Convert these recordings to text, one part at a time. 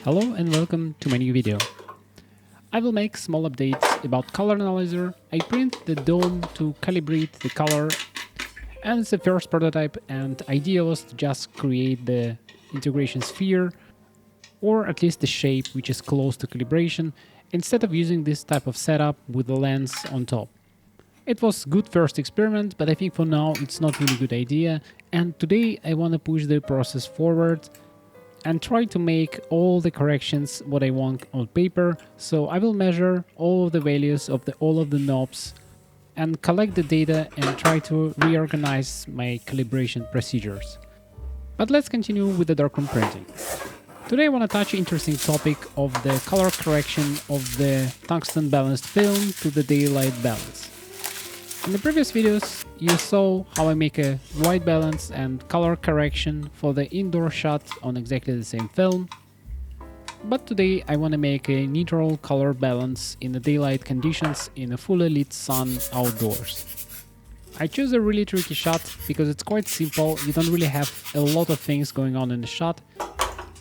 Hello and welcome to my new video. I will make small updates about color analyzer. I print the dome to calibrate the color, and it's the first prototype, and idea was to just create the integration sphere, or at least the shape which is close to calibration, instead of using this type of setup with the lens on top. It was good first experiment, but I think for now it's not really good idea, and today I want to push the process forward and try to make all the corrections what I want on paper. So I will measure all of the values of all of the knobs and collect the data and try to reorganize my calibration procedures. But let's continue with the darkroom printing. Today I want to touch an interesting topic of the color correction of the tungsten balanced film to the daylight balance. In the previous videos, you saw how I make a white balance and color correction for the indoor shot on exactly the same film. But today I want to make a neutral color balance in the daylight conditions in a fully lit sun outdoors. I choose a really tricky shot because it's quite simple, you don't really have a lot of things going on in the shot.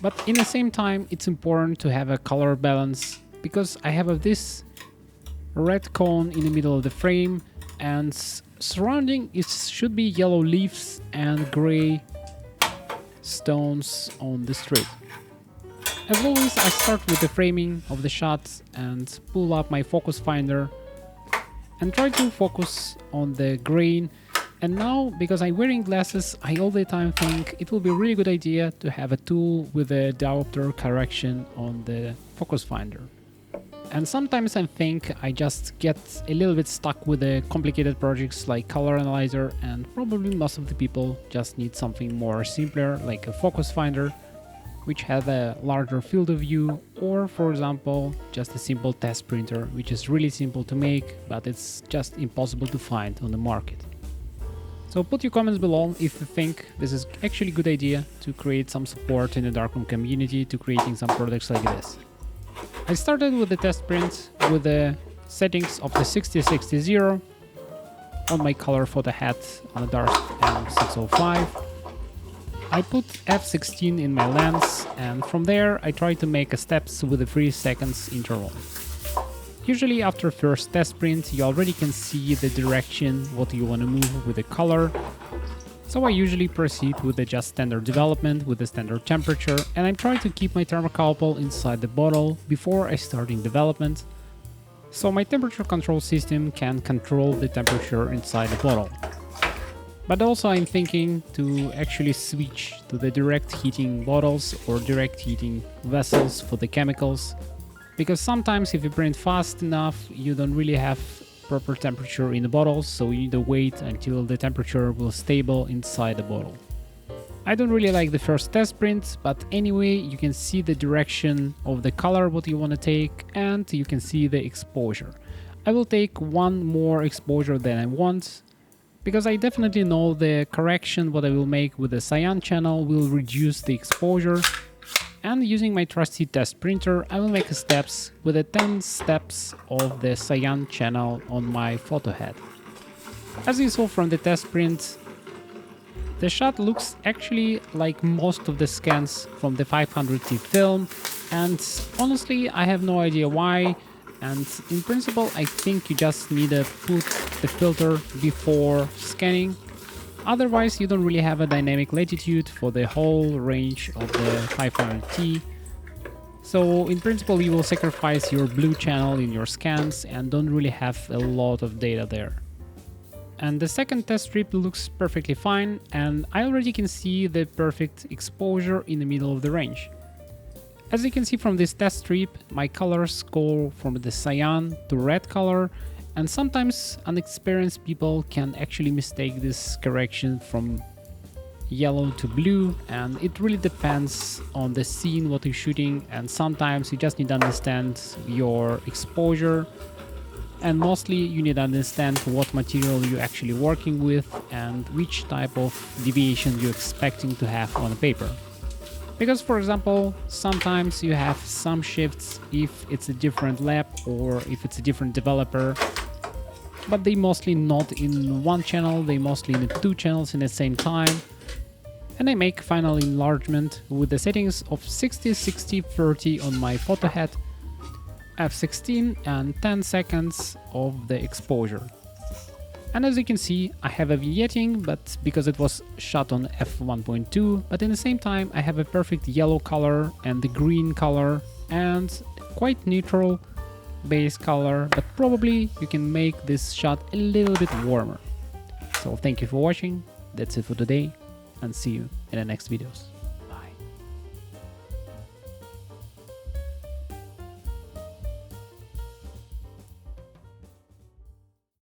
But in the same time, it's important to have a color balance because I have this red cone in the middle of the frame, and surrounding it should be yellow leaves and gray stones on the street. As always, I start with the framing of the shot and pull up my focus finder and try to focus on the grain. And now, because I'm wearing glasses, I all the time think it will be a really good idea to have a tool with a diopter correction on the focus finder. And sometimes I think I just get a little bit stuck with the complicated projects like color analyzer, and probably most of the people just need something more simpler like a focus finder which has a larger field of view, or for example just a simple test printer which is really simple to make but it's just impossible to find on the market. So put your comments below if you think this is actually a good idea to create some support in the darkroom community to creating some products like this. I started with the test print with the settings of the 6060 on my color photo hat on the dark M605. I put f16 in my lens, and from there I try to make a steps with a 3 seconds interval. Usually after first test print you already can see the direction what you want to move with the color. So I usually proceed with the just standard development with the standard temperature, and I try to keep my thermocouple inside the bottle before I start in development, so my temperature control system can control the temperature inside the bottle. But also I'm thinking to actually switch to the direct heating bottles or direct heating vessels for the chemicals, because sometimes if you print fast enough you don't really have proper temperature in the bottles, so you need to wait until the temperature will stable inside the bottle. I don't really like the first test print, but anyway you can see the direction of the color what you want to take, and you can see the exposure. I will take one more exposure than I want, because I definitely know the correction what I will make with the cyan channel will reduce the exposure. And using my trusty test printer, I will make steps with the 10 steps of the cyan channel on my photo head. As you saw from the test print, the shot looks actually like most of the scans from the 500T film, and honestly I have no idea why, and in principle I think you just need to put the filter before scanning. Otherwise you don't really have a dynamic latitude for the whole range of the 500T. So in principle you will sacrifice your blue channel in your scans and don't really have a lot of data there. And the second test strip looks perfectly fine, and I already can see the perfect exposure in the middle of the range. As you can see from this test strip, my colors go from the cyan to red color, and sometimes unexperienced people can actually mistake this correction from yellow to blue, and it really depends on the scene what you're shooting, and sometimes you just need to understand your exposure, and mostly you need to understand what material you're actually working with and which type of deviation you're expecting to have on the paper. Because for example, sometimes you have some shifts if it's a different lab or if it's a different developer, but they mostly not in one channel, they mostly in the two channels in the same time. And I make final enlargement with the settings of 60, 60, 30 on my photo head, f16 and 10 seconds of the exposure. And as you can see, I have a vignetting, but because it was shot on f1.2, but in the same time I have a perfect yellow color and the green color and quite neutral base color, but probably you can make this shot a little bit warmer. So thank you for watching, that's it for today, and see you in the next videos.